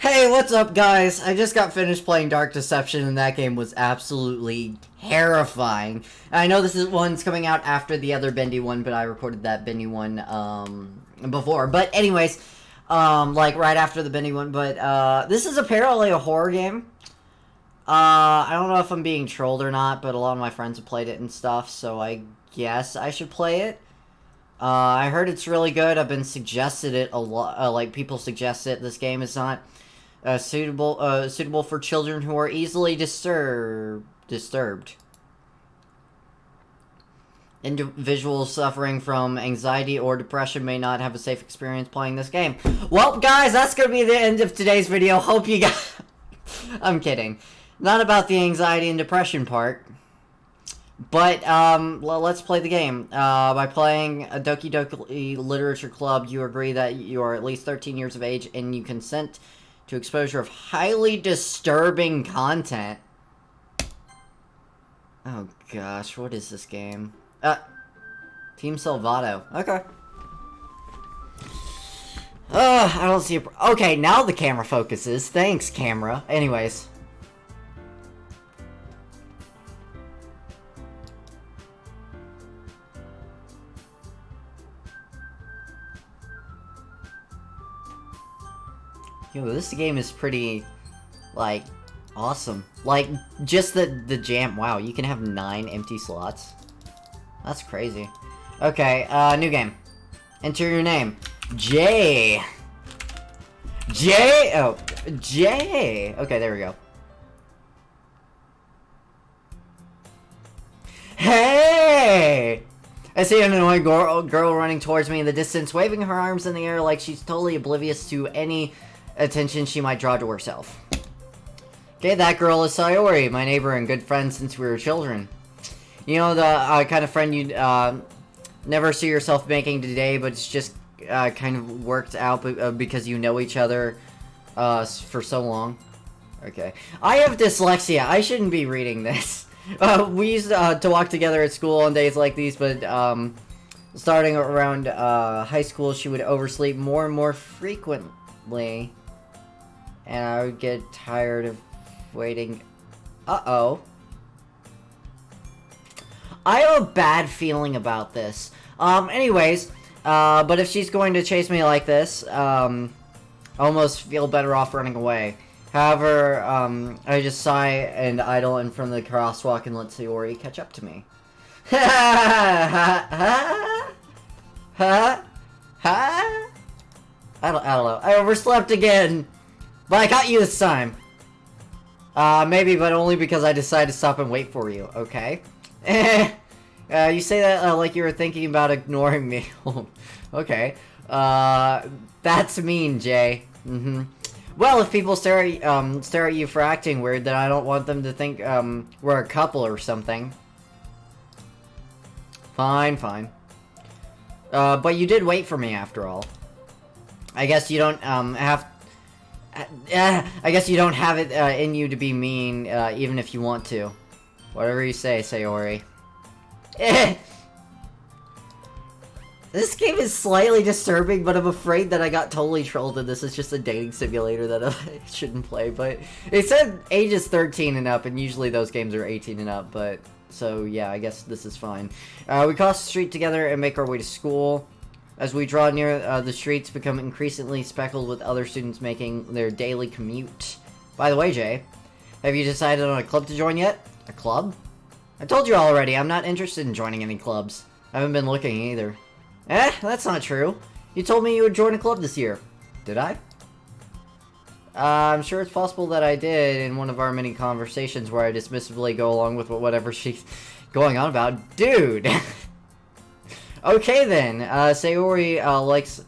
Hey, what's up, guys? I just got finished playing Dark Deception, and that game was absolutely terrifying. I know this one's coming out after the other Bendy one, but I recorded that Bendy one, before. But anyways, like, right after the Bendy one, but, this is apparently a horror game. I don't know if I'm being trolled or not, but a lot of my friends have played it and stuff, so I guess I should play it. I heard it's really good. I've been suggested it a lot, like, people suggest it. This game is not suitable for children who are easily disturbed. Individuals suffering from anxiety or depression may not have a safe experience playing this game. Well, guys, that's gonna be the end of today's video. Hope you guys... I'm kidding. Not about the anxiety and depression part. But, let's play the game. By playing a Doki Doki Literature Club, you agree that you are at least 13 years of age and you consent to exposure of highly disturbing content. Oh gosh, what is this game? Team Salvato. Okay. I don't see a... Okay, now the camera focuses. Thanks, camera. Anyways. Yo, this game is pretty, like, awesome. Like, just the jam. Wow, you can have 9 empty slots. That's crazy. Okay, new game. Enter your name. J. J. Oh, J. Okay, there we go. Hey! I see an annoying girl running towards me in the distance, waving her arms in the air like she's totally oblivious to any attention she might draw to herself. Okay, that girl is Sayori, my neighbor and good friend since we were children. You know, the kind of friend you'd never see yourself making today, but it's just kind of worked out because you know each other for so long. Okay. I have dyslexia. I shouldn't be reading this. We used to walk together at school on days like these, but starting around high school, she would oversleep more and more frequently. And I would get tired of waiting. Uh-oh. I have a bad feeling about this. Anyways, but if she's going to chase me like this, I almost feel better off running away. However, I just sigh and idle in front of the crosswalk and let Sayori catch up to me. I don't know. I overslept again. But I got you this time. Maybe, but only because I decided to stop and wait for you, okay? You say that like you were thinking about ignoring me. Okay. That's mean, Jay. Well, if people stare at you for acting weird, then I don't want them to think we're a couple or something. Fine, fine. But you did wait for me after all. I guess you don't I guess you don't have it in you to be mean, even if you want to. Whatever you say, Sayori. This game is slightly disturbing, but I'm afraid that I got totally trolled and this is just a dating simulator that I shouldn't play, but it said ages 13 and up, and usually those games are 18 and up, but... So, yeah, I guess this is fine. We cross the street together and make our way to school. As we draw near, the streets become increasingly speckled with other students making their daily commute. By the way, Jay, have you decided on a club to join yet? A club? I told you already, I'm not interested in joining any clubs. I haven't been looking either. That's not true. You told me you would join a club this year. Did I? I'm sure it's possible that I did in one of our many conversations where I dismissively go along with whatever she's going on about. Dude! Okay then, Sayori likes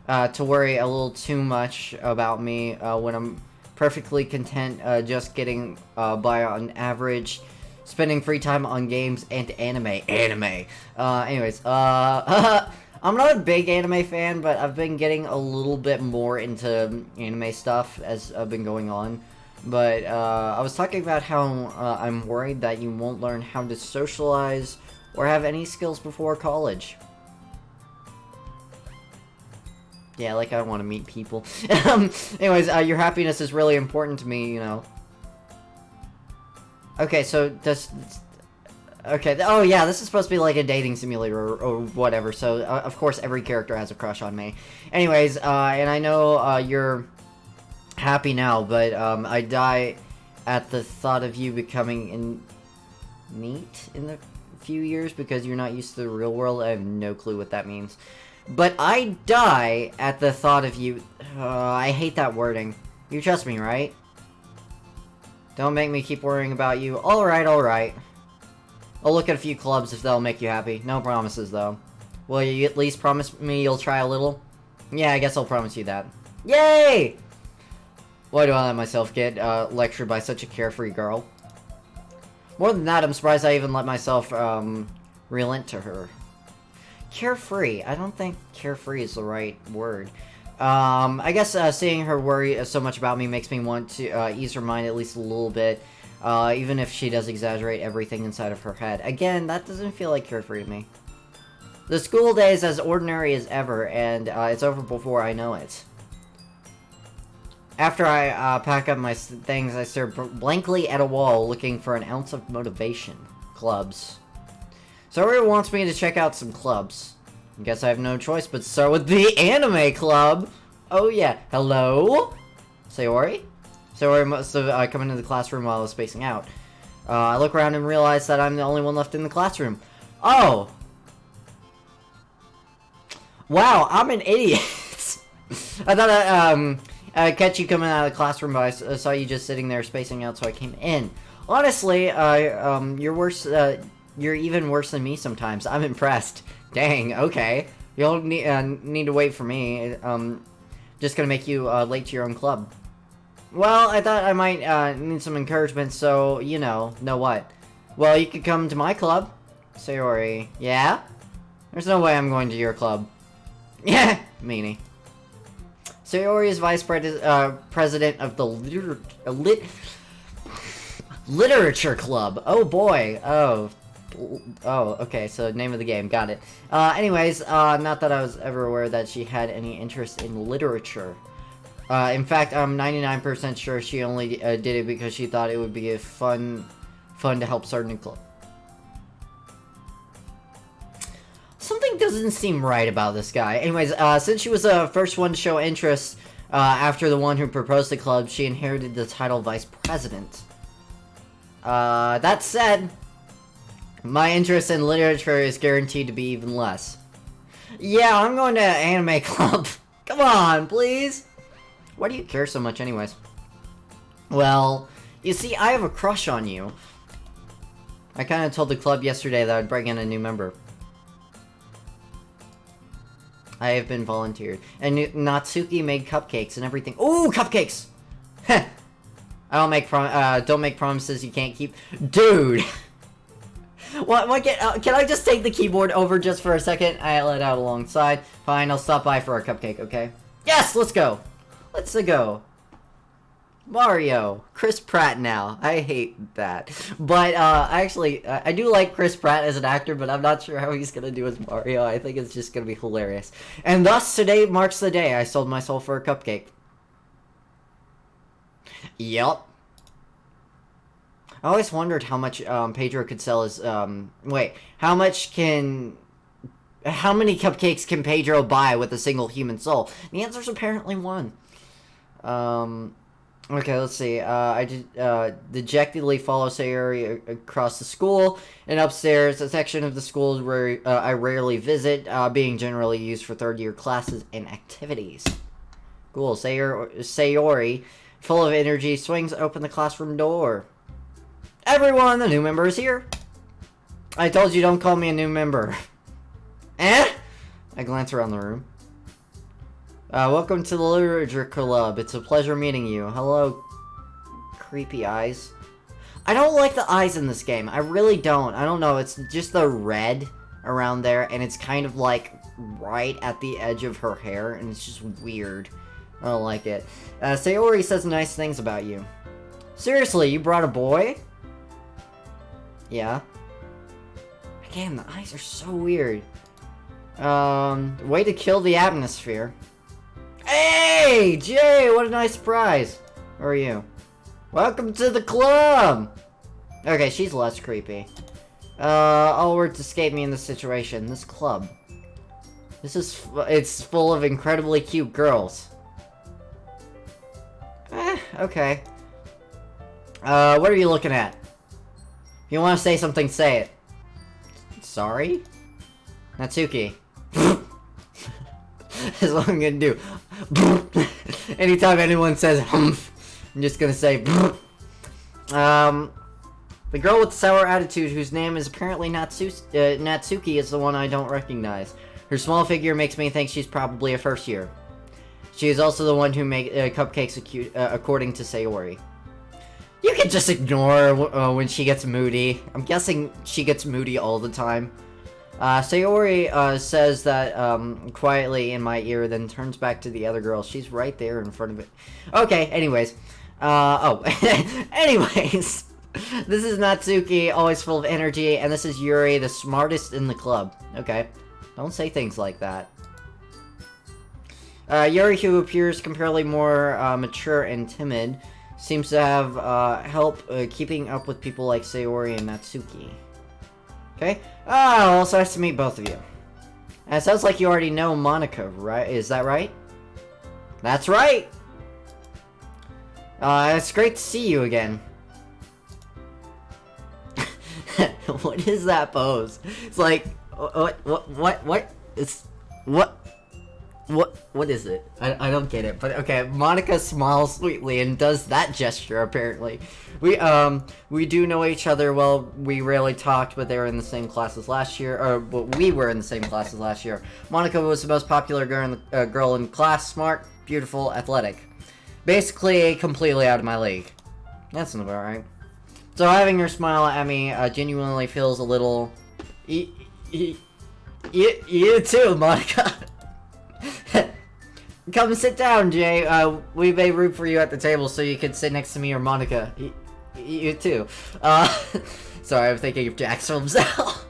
to worry a little too much about me when I'm perfectly content just getting by on average, spending free time on games and anime. Anyways, I'm not a big anime fan, but I've been getting a little bit more into anime stuff as I've been going on. But I was talking about how I'm worried that you won't learn how to socialize or have any skills before college. Yeah, like I want to meet people. Anyways, your happiness is really important to me, you know. Okay, so this... Okay, oh yeah, this is supposed to be like a dating simulator or whatever, so of course every character has a crush on me. Anyways, and I know you're happy now, but I die at the thought of you becoming neat in the few years because you're not used to the real world. I have no clue what that means. But I die at the thought of you. I hate that wording. You trust me, right? Don't make me keep worrying about you. Alright, alright. I'll look at a few clubs if that'll make you happy. No promises, though. Will you at least promise me you'll try a little? Yeah, I guess I'll promise you that. Yay! Why do I let myself get lectured by such a carefree girl? More than that, I'm surprised I even let myself relent to her. Carefree. I don't think carefree is the right word. I guess seeing her worry so much about me makes me want to ease her mind at least a little bit. Even if she does exaggerate everything inside of her head. Again, that doesn't feel like carefree to me. The school day is as ordinary as ever, and it's over before I know it. After I pack up my things, I stare blankly at a wall looking for an ounce of motivation. Clubs. Sayori wants me to check out some clubs. I guess I have no choice but to start with the anime club! Oh yeah, hello? Sayori? Sayori must have come into the classroom while I was spacing out. I look around and realize that I'm the only one left in the classroom. Oh! Wow, I'm an idiot! I thought I'd catch you coming out of the classroom, but I saw you just sitting there spacing out, so I came in. Honestly, you're worse, you're even worse than me sometimes. I'm impressed. Dang, okay. You'll need to wait for me. Just gonna make you late to your own club. Well, I thought I might need some encouragement, so, you know what. Well, you could come to my club. Sayori. Yeah? There's no way I'm going to your club. Yeah, meanie. Sayori is vice president of the literature club. Oh boy. Oh, okay, so name of the game. Got it. Anyways, not that I was ever aware that she had any interest in literature. In fact, I'm 99% sure she only did it because she thought it would be a fun to help start a new club. Something doesn't seem right about this guy. Anyways, since she was the first one to show interest after the one who proposed the club, she inherited the title vice president. That said, my interest in literature is guaranteed to be even less. Yeah, I'm going to anime club. Come on, please. Why do you care so much anyways? Well, you see, I have a crush on you. I kind of told the club yesterday that I'd bring in a new member. I have been volunteered. And Natsuki made cupcakes and everything. Ooh, cupcakes! Heh. Don't make promises you can't keep. Dude! What can I just take the keyboard over just for a second? I let out alongside. Fine, I'll stop by for a cupcake, okay? Yes, let's go! Let's go. Mario. Chris Pratt now. I hate that. But, actually, I do like Chris Pratt as an actor, but I'm not sure how he's gonna do as Mario. I think it's just gonna be hilarious. And thus, today marks the day I sold my soul for a cupcake. Yup. I always wondered how much, Pedro could sell his, wait. How many cupcakes can Pedro buy with a single human soul? The answer's apparently one. Okay, let's see. I dejectedly follow Sayori across the school, and upstairs, a section of the school where I rarely visit, being generally used for third-year classes and activities. Cool. Sayori, full of energy, swings open the classroom door. Everyone, the new member is here. I told you don't call me a new member. Eh? I glance around the room. Welcome to the Literature Club. It's a pleasure meeting you. Hello, creepy eyes. I don't like the eyes in this game. I really don't. I don't know. It's just the red around there, and it's kind of like right at the edge of her hair, and it's just weird. I don't like it. Sayori says nice things about you. Seriously, you brought a boy? Yeah. Again, the eyes are so weird. Way to kill the atmosphere. Hey, Jay, what a nice surprise. Who are you? Welcome to the club. Okay, she's less creepy. All words escape me in this situation. This club. It's full of incredibly cute girls. Okay. What are you looking at? If you want to say something, say it. Sorry? Natsuki. That's what I'm gonna do. Anytime anyone says I'm just gonna say the girl with the sour attitude, whose name is apparently Natsuki, is the one I don't recognize. Her small figure makes me think she's probably a first year. She is also the one who makes cupcakes according to Sayori. You can just ignore when she gets moody. I'm guessing she gets moody all the time. Sayori says that quietly in my ear, then turns back to the other girl. She's right there in front of it. Okay, anyways. Anyways. This is Natsuki, always full of energy, and this is Yuri, the smartest in the club. Okay. Don't say things like that. Yuri, who appears comparatively more mature and timid, seems to have help keeping up with people like Sayori and Natsuki. Okay? Oh, also nice to meet both of you. And it sounds like you already know Monica, right? Is that right? That's right! It's great to see you again. What is that pose? It's like, what is it? I don't get it, but okay, Monica smiles sweetly and does that gesture, apparently. We do know each other well. We rarely talked, but they were in the same classes last year, but we were in the same classes last year. Monica was the most popular girl in class, smart, beautiful, athletic. Basically, completely out of my league. That's not about right. So having her smile at me genuinely feels a little... You too, Monica. Come sit down, Jay. We made room for you at the table so you could sit next to me or Monica. You too. Sorry, I'm thinking of Jax from Cell.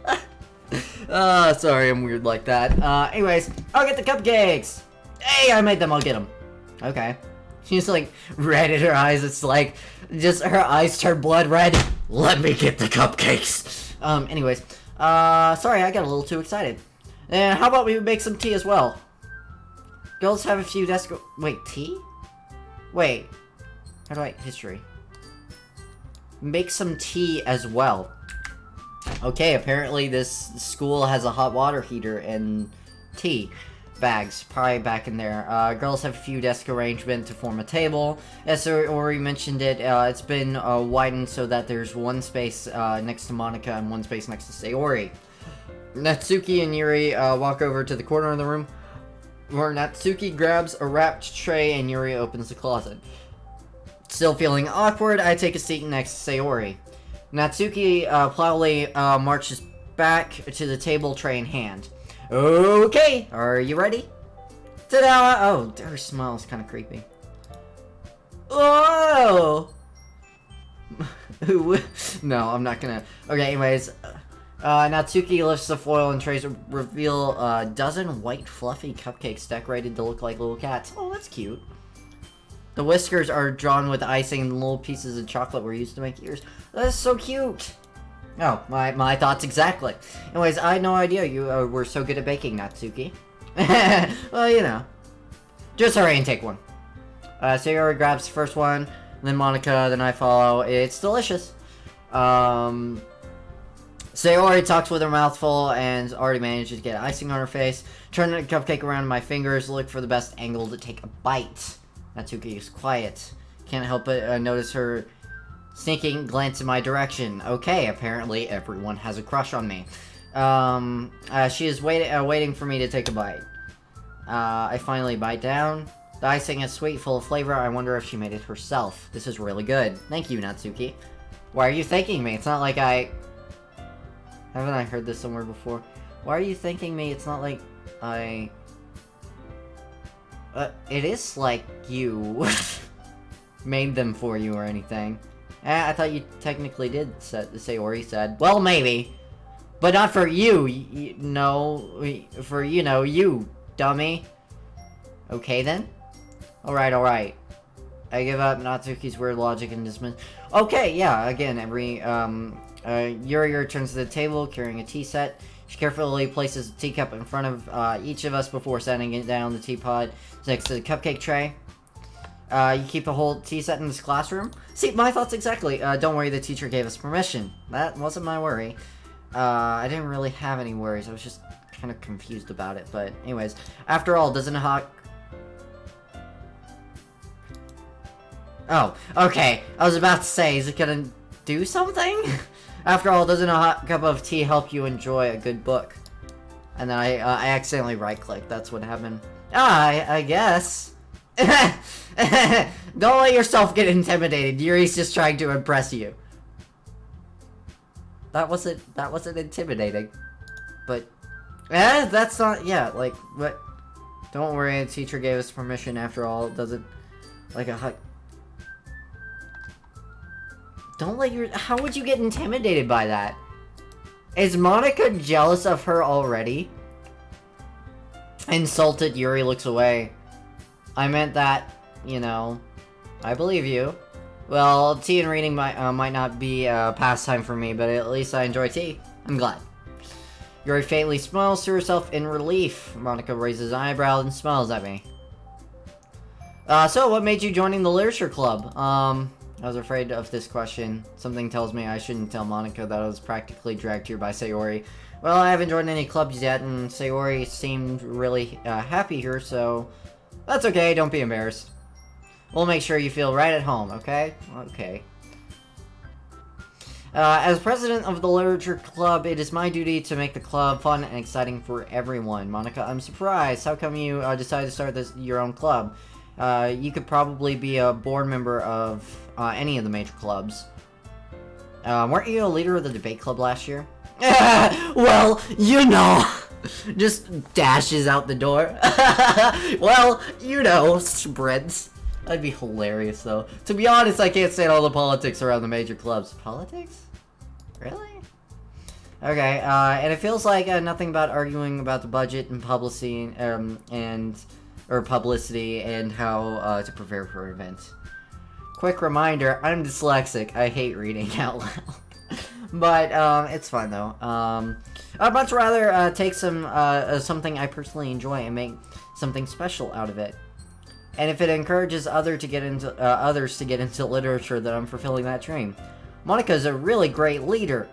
Sorry, I'm weird like that. Anyways, I'll get the cupcakes. Hey, I made them. I'll get them. Okay. She's like red in her eyes. It's like just her eyes turn blood red. Let me get the cupcakes. Anyways, sorry, I got a little too excited. And how about we make some tea as well? Girls have a few wait, tea? Wait. How do I history? Make some tea as well. Okay, apparently this school has a hot water heater and tea bags probably back in there. Girls have a few desk arrangement to form a table. As Ori mentioned it, it's been widened so that there's one space next to Monica and one space next to Sayori. Natsuki and Yuri walk over to the corner of the room, where Natsuki grabs a wrapped tray and Yuri opens the closet. Still feeling awkward, I take a seat next to Sayori. Natsuki proudly marches back to the table, tray in hand. Okay, are you ready? Ta-da! Oh, her smile is kind of creepy. Oh! No, I'm not gonna... Okay, anyways. Natsuki lifts the foil and trays to reveal a dozen white fluffy cupcakes decorated to look like little cats. Oh, that's cute. The whiskers are drawn with icing and little pieces of chocolate were used to make ears. That's so cute! Oh, my thoughts exactly. Anyways, I had no idea you were so good at baking, Natsuki. Well, you know. Just hurry and take one. Sayori grabs the first one, then Monica, then I follow. It's delicious. Sayori talks with her mouth full and already manages to get icing on her face. Turn the cupcake around in my fingers, look for the best angle to take a bite. Natsuki is quiet. Can't help but notice her sneaking glance in my direction. Okay, apparently everyone has a crush on me. She is waiting for me to take a bite. I finally bite down. The icing is sweet, full of flavor. I wonder if she made it herself. This is really good. Thank you, Natsuki. Why are you thanking me? It's not like I... Haven't I heard this somewhere before? Why are you thanking me? It's not like I... it is like you made them for you or anything. I thought you technically did, Sayori said. Well, maybe. But not for you, no. For, you know, you, dummy. Okay, then. Alright. I give up Natsuki's weird logic and dismiss. Okay, yeah, again, Yuri returns to the table carrying a tea set. She carefully places a teacup in front of each of us before setting it down the teapot next to the cupcake tray. You keep the whole tea set in this classroom? See, my thoughts exactly. Don't worry, the teacher gave us permission. That wasn't my worry. I didn't really have any worries. I was just kind of confused about it. But anyways, after all, doesn't a hot... Oh, okay. I was about to say, is it gonna do something? After all, doesn't a hot cup of tea help you enjoy a good book? And then I accidentally right-clicked. That's what happened. I guess. Don't let yourself get intimidated. Yuri's just trying to impress you. That wasn't intimidating. But, that's not, yeah, like, what? Don't worry, the teacher gave us permission after all. It doesn't, like a hot... Don't let your... How would you get intimidated by that? Is Monika jealous of her already? Insulted, Yuri looks away. I meant that, you know, I believe you. Well, tea and reading might not be a pastime for me, but at least I enjoy tea. I'm glad. Yuri faintly smiles to herself in relief. Monika raises an eyebrow and smiles at me. So what made you joining the literature club? I was afraid of this question. Something tells me I shouldn't tell Monika that I was practically dragged here by Sayori. Well, I haven't joined any clubs yet, and Sayori seemed really happy here, so... That's okay, don't be embarrassed. We'll make sure you feel right at home, okay? Okay. As president of the literature club, it is my duty to make the club fun and exciting for everyone. Monika, I'm surprised. How come you decided to start your own club? You could probably be a board member of any of the major clubs. Weren't you a leader of the debate club last year? Well, you know. Just dashes out the door. Well, you know, spreads. That'd be hilarious, though. To be honest, I can't stand all the politics around the major clubs. Politics? Really? Okay, and it feels like nothing about arguing about the budget and publicity, publicity and how to prepare for events. Quick reminder, I'm dyslexic. I hate reading out loud. But, it's fun, though. I'd much rather take something I personally enjoy and make something special out of it. And if it encourages others to get into literature, then I'm fulfilling that dream. Monika's a really great leader.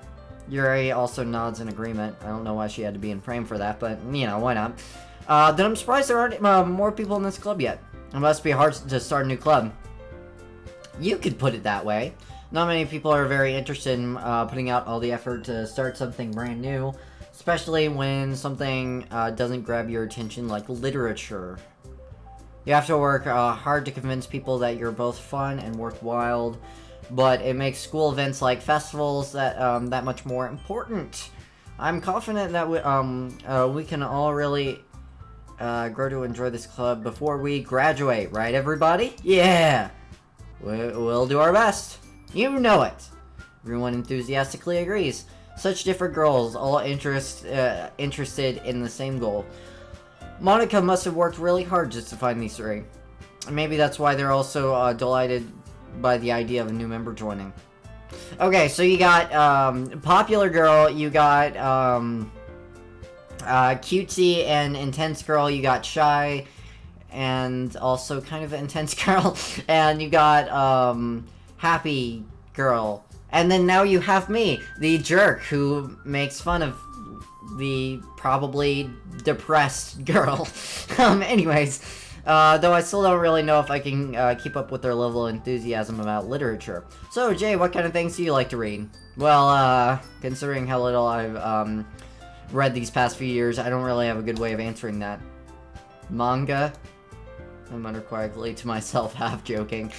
Yuri also nods in agreement. I don't know why she had to be in frame for that, but, you know, why not? Then I'm surprised there aren't more people in this club yet. It must be hard to start a new club. You could put it that way. Not many people are very interested in putting out all the effort to start something brand new, especially when something doesn't grab your attention like literature. You have to work hard to convince people that you're both fun and worthwhile, but it makes school events like festivals that much more important. I'm confident that we can all really grow to enjoy this club before we graduate, right everybody? Yeah! We'll do our best. You know it. Everyone enthusiastically agrees. Such different girls, all interested in the same goal. Monika must have worked really hard just to find these three. Maybe that's why they're also delighted by the idea of a new member joining. Okay, so you got popular girl, you got cutesy and intense girl, you got shy and also kind of intense girl, and you got happy girl. And then now you have me, the jerk who makes fun of the probably depressed girl. Anyways, though I still don't really know if I can keep up with their level of enthusiasm about literature. So, Jay, what kind of things do you like to read? Well, considering how little I've read these past few years, I don't really have a good way of answering that. Manga? I mutter quietly to myself, half joking.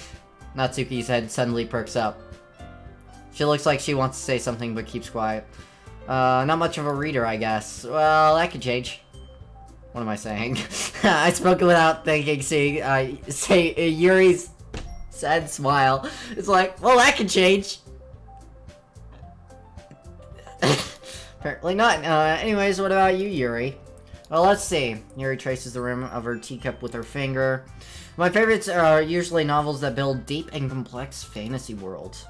Natsuki's head suddenly perks up. She looks like she wants to say something, but keeps quiet. Not much of a reader, I guess. Well, that could change. What am I saying? I spoke without thinking, say Yuri's sad smile. It's like, well, that could change. Apparently not. Anyways, what about you, Yuri? Well, let's see. Yuri traces the rim of her teacup with her finger. My favorites are usually novels that build deep and complex fantasy worlds.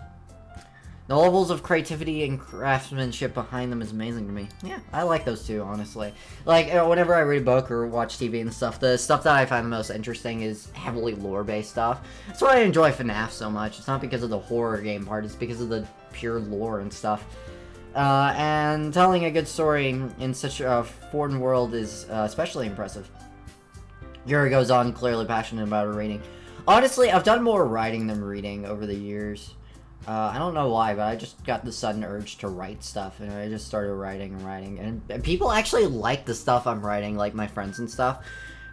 The levels of creativity and craftsmanship behind them is amazing to me. Yeah, I like those two, honestly. Like, whenever I read a book or watch TV and stuff, the stuff that I find the most interesting is heavily lore-based stuff. That's why I enjoy FNAF so much. It's not because of the horror game part, it's because of the pure lore and stuff. And telling a good story in such a foreign world is especially impressive. Yuri goes on, clearly passionate about her reading. Honestly, I've done more writing than reading over the years. I don't know why, but I just got the sudden urge to write stuff, and I just started writing and writing. And people actually like the stuff I'm writing, like my friends and stuff,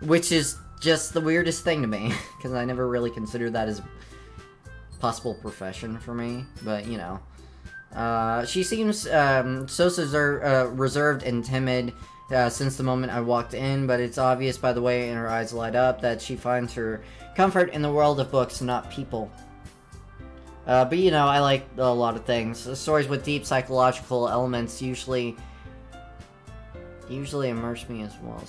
which is just the weirdest thing to me, because I never really considered that as a possible profession for me, but, you know. She seems so reserved and timid since the moment I walked in, but it's obvious by the way in her eyes light up that she finds her comfort in the world of books, not people. But you know, I like a lot of things. Stories with deep psychological elements usually immerse me as well.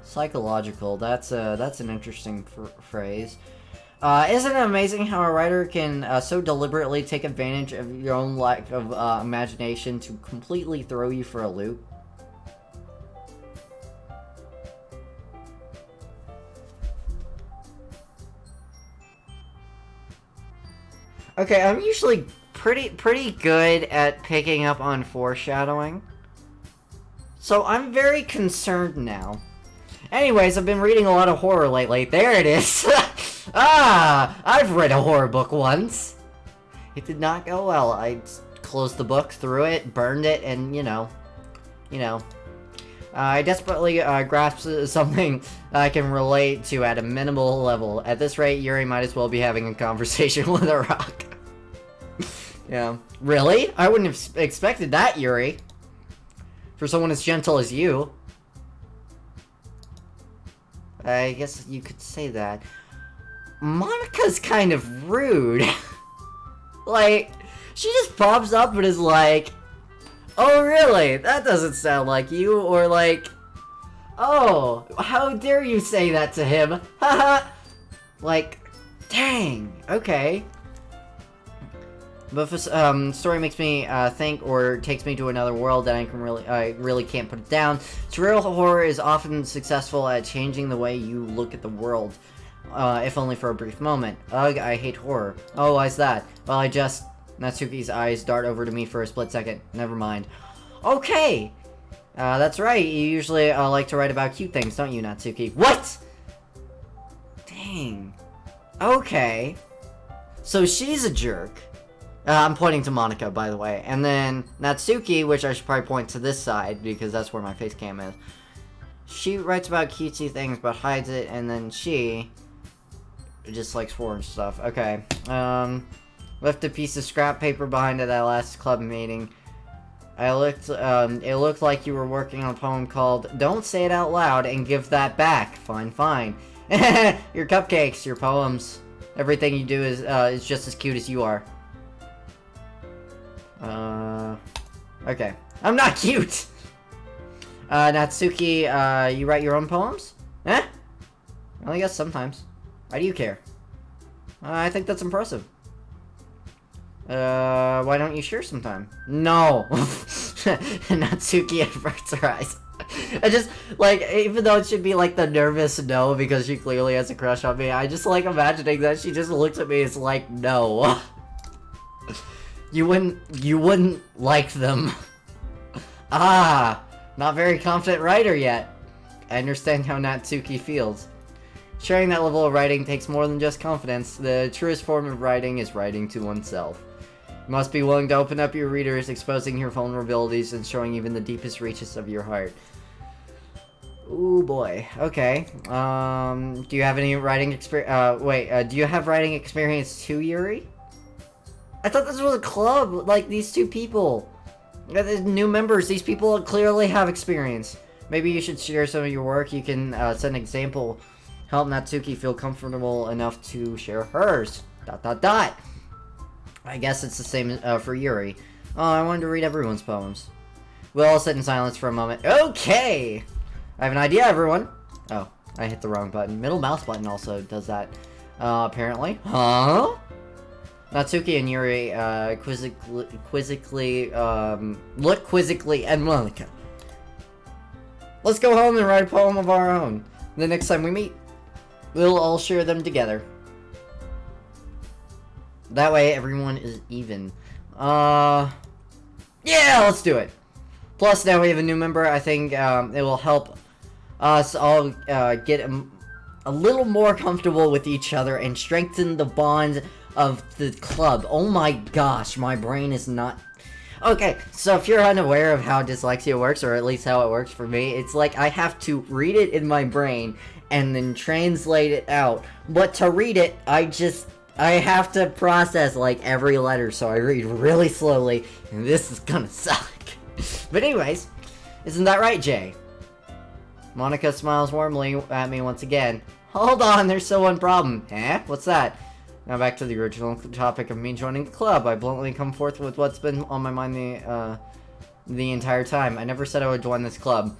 Psychological, that's an interesting phrase. Isn't it amazing how a writer can so deliberately take advantage of your own lack of imagination to completely throw you for a loop? Okay, I'm usually pretty good at picking up on foreshadowing. So I'm very concerned now. Anyways, I've been reading a lot of horror lately. There it is! I've read a horror book once. It did not go well. I closed the book, threw it, burned it, and, you know. I desperately grasp something I can relate to at a minimal level. At this rate, Yuri might as well be having a conversation with a rock. Yeah. Really? I wouldn't have expected that, Yuri. For someone as gentle as you. I guess you could say that. Monika's kind of rude. Like, she just pops up and is like, oh really? That doesn't sound like you. Or like, oh, how dare you say that to him? Haha. Like, dang, okay. But if a story makes me think or takes me to another world, then I really can't put it down. Surreal horror is often successful at changing the way you look at the world, if only for a brief moment. Ugh, I hate horror. Oh, why's that? Well, Natsuki's eyes dart over to me for a split second. Never mind. Okay! That's right, you usually like to write about cute things, don't you, Natsuki? What?! Dang. Okay. So she's a jerk. I'm pointing to Monika, by the way. And then Natsuki, which I should probably point to this side, because that's where my face cam is. She writes about cutesy things, but hides it, and then she just likes foreign stuff. Okay. Left a piece of scrap paper behind at that last club meeting. It looked like you were working on a poem called Don't Say It Out Loud and Give That Back. Fine. Your cupcakes, your poems. Everything you do is just as cute as you are. Okay. I'm not cute! Natsuki, you write your own poems? Eh? Well, I guess sometimes. Why do you care? I think that's impressive. Why don't you share sometime? No! Natsuki averts her eyes. I just, like, even though it should be, like, the nervous no, because she clearly has a crush on me, I just like imagining that she just looks at me and is like, no. You wouldn't like them. Not very confident writer yet. I understand how Natsuki feels. Sharing that level of writing takes more than just confidence. The truest form of writing is writing to oneself. You must be willing to open up your readers, exposing your vulnerabilities and showing even the deepest reaches of your heart. Ooh boy. Okay. Do you have any writing experience? Do you have writing experience too, Yuri? I thought this was a club, like these two people. New members, these people clearly have experience. Maybe you should share some of your work. You can set an example. Help Natsuki feel comfortable enough to share hers. ... I guess it's the same for Yuri. Oh, I wanted to read everyone's poems. We'll all sit in silence for a moment. Okay! I have an idea, everyone. Oh, I hit the wrong button. Middle mouse button also does that, apparently. Huh? Natsuki and Yuri, look quizzically at Monica. Let's go home and write a poem of our own. The next time we meet, we'll all share them together. That way, everyone is even. Yeah, let's do it. Plus, now we have a new member. I think, it will help us all, get a little more comfortable with each other and strengthen the bond of the club. Oh my gosh, my brain is not... Okay, so if you're unaware of how dyslexia works, or at least how it works for me, it's like I have to read it in my brain and then translate it out. But to read it, I have to process like every letter, so I read really slowly, and this is gonna suck. But anyways, isn't that right, Jay? Monica smiles warmly at me once again. Hold on, there's still one problem. Eh? What's that? Now back to the original topic of me joining the club. I bluntly come forth with what's been on my mind the entire time. I never said I would join this club.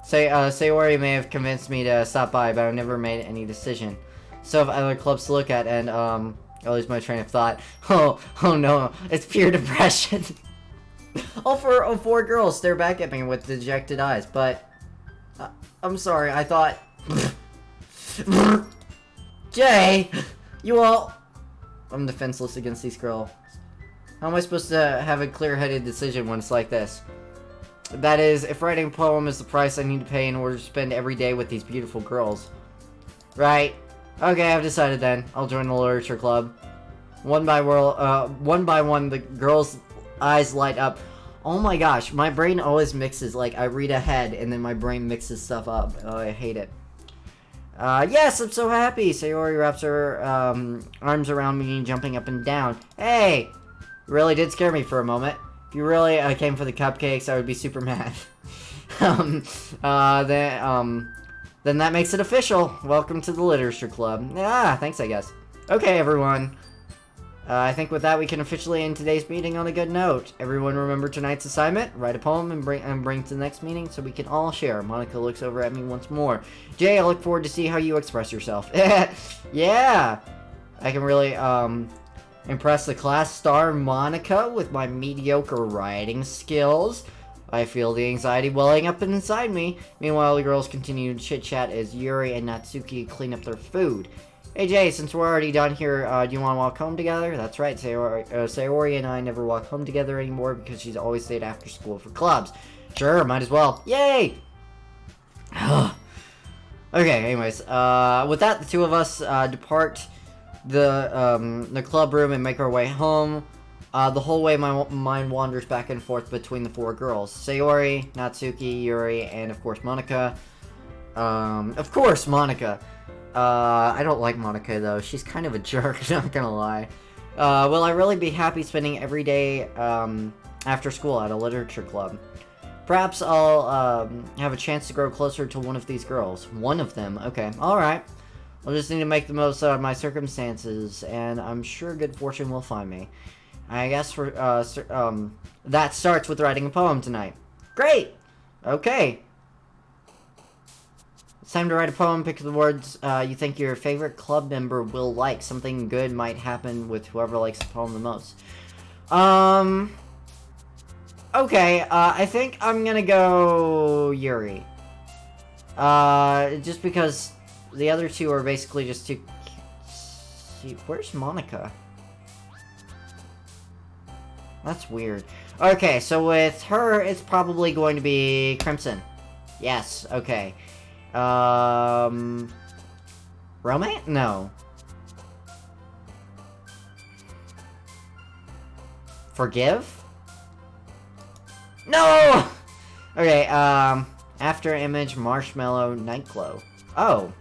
Sayori may have convinced me to stop by, but I never made any decision. So have other clubs to look at, and I lose my train of thought. Oh no, it's pure depression. Four girls stare back at me with dejected eyes, but I'm sorry, I thought... Jay! You all... I'm defenseless against these girls. How am I supposed to have a clear-headed decision when it's like this? That is, if writing a poem is the price I need to pay in order to spend every day with these beautiful girls. Right. Okay, I've decided then. I'll join the literature club. One by one, the girls' eyes light up. Oh my gosh, my brain always mixes. Like, I read ahead, and then my brain mixes stuff up. Oh, I hate it. Yes, I'm so happy! Sayori wraps her, arms around me, jumping up and down. Hey! You really did scare me for a moment. If you really, came for the cupcakes, I would be super mad. Then that makes it official. Welcome to the literature club. Ah, thanks, I guess. Okay, everyone. I think with that, we can officially end today's meeting on a good note. Everyone remember tonight's assignment? Write a poem and bring to the next meeting so we can all share. Monica looks over at me once more. Jay, I look forward to see how you express yourself. Yeah! I can really, impress the class star Monica with my mediocre writing skills. I feel the anxiety welling up inside me. Meanwhile, the girls continue to chit-chat as Yuri and Natsuki clean up their food. Hey Jay, since we're already done here, do you want to walk home together? That's right, Sayori and I never walk home together anymore because she's always stayed after school for clubs. Sure, might as well. Yay! Okay, anyways, with that, the two of us depart the club room and make our way home. The whole way my mind wanders back and forth between the four girls. Sayori, Natsuki, Yuri, and of course Monica. Of course Monica. I don't like Monica, though. She's kind of a jerk, not gonna lie. Will I really be happy spending every day, after school at a literature club? Perhaps I'll, have a chance to grow closer to one of these girls. One of them? Okay, alright. I'll just need to make the most out of my circumstances, and I'm sure good fortune will find me. I guess that starts with writing a poem tonight. Great! Okay. It's time to write a poem. Pick the words you think your favorite club member will like. Something good might happen with whoever likes the poem the most. Okay, I think I'm gonna go Yuri. Just because the other two are basically just too... See, where's Monica? That's weird. Okay, so with her, it's probably going to be Crimson. Yes, okay. Romance? No. Forgive? No! Okay, After Image, Marshmallow, Nightglow. Oh,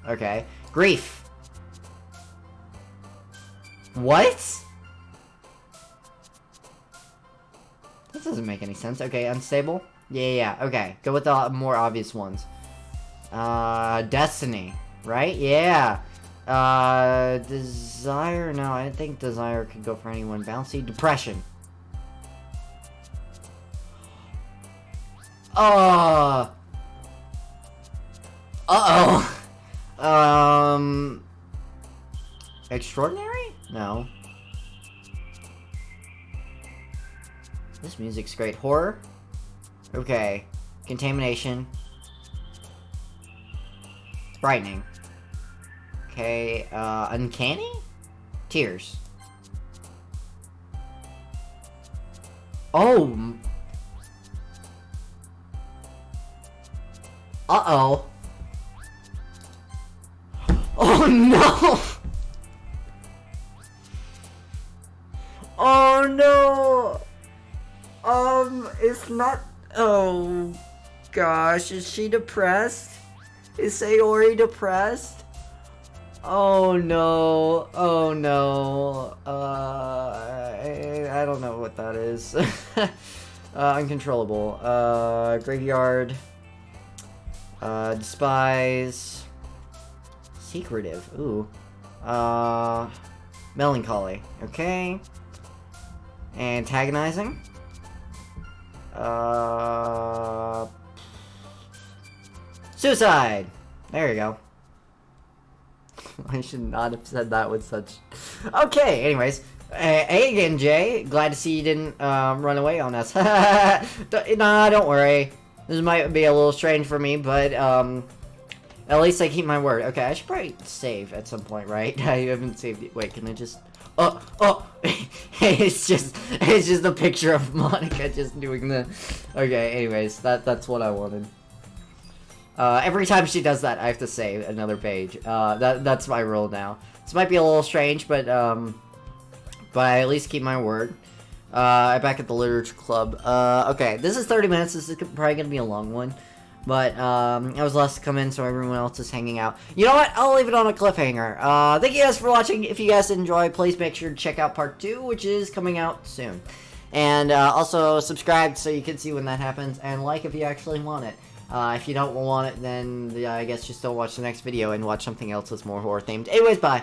okay. Grief. What? That doesn't make any sense. Okay, Unstable? Yeah, okay. Go with the more obvious ones. Destiny, right? Yeah. Desire? No, I think Desire could go for anyone. Bouncy? Depression. Uh-oh. Extraordinary? No. This music's great. Horror? Okay. Contamination. It's frightening. Okay, uncanny? Tears. Oh! Uh-oh. Oh no! Oh no! It's not... Oh, gosh, is she depressed? Is Sayori depressed? Oh no, oh no, I don't know what that is. Uncontrollable, graveyard, despise, secretive, ooh, melancholy, okay, antagonizing, suicide, there you go. I should not have said that with such... Okay, anyways. Hey again, Jay. Glad to see you didn't run away on us. Nah, don't worry. This might be a little strange for me, but at least I keep my word. Okay, I should probably save at some point, right? I haven't saved it. Wait, can I just... Oh! it's just a picture of Monica just doing the... Okay, anyways, that's what I wanted. Every time she does that, I have to save another page. That's my rule now. This might be a little strange, but I at least keep my word. I'm back at the literature club. Okay, this is 30 minutes. This is probably gonna be a long one, but I was last to come in, so everyone else is hanging out. You know what? I'll leave it on a cliffhanger. Thank you guys for watching. If you guys enjoyed, please make sure to check out part 2, which is coming out soon. And also subscribe so you can see when that happens, and like if you actually want it. If you don't want it, then I guess just don't watch the next video and watch something else that's more horror themed. Anyways, bye!